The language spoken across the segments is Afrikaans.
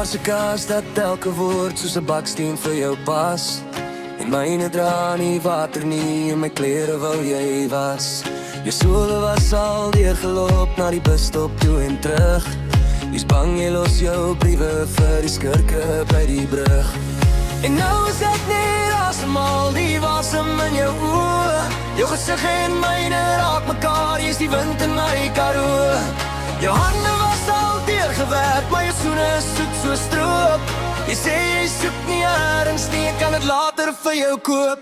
se kas dat elke woord soos 'n baksteen vir jou pas. En myne dra nie water nie, en my klere wou jy was. Jou sole was al deurgeloop na die busstop toe en terug. Jy's bang jy los jou briewe vir die skurke by die brug. En nou is ek net asemhaal, die wasem in jou oë. Jou gesig en myne raak mekaar, jy's die wind in my karoo. Jou hande was al deurgewerk, maar jou soene soet so stroop. Jy sê jy soek nie ergens nie, ek kan het later vir jou koop.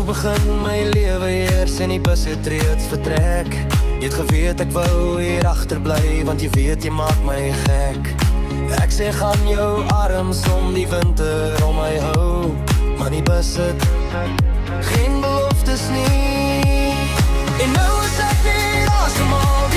Begin my lewe eers en die bus het reeds vertrek. Jy het geweet ek wou hier agterbly, want jy weet jy maak my gek. Ek sê gaan jou arms om die winter om my hou, maar die bus het geen beloftes nie. En nou is ek weer asemhaal,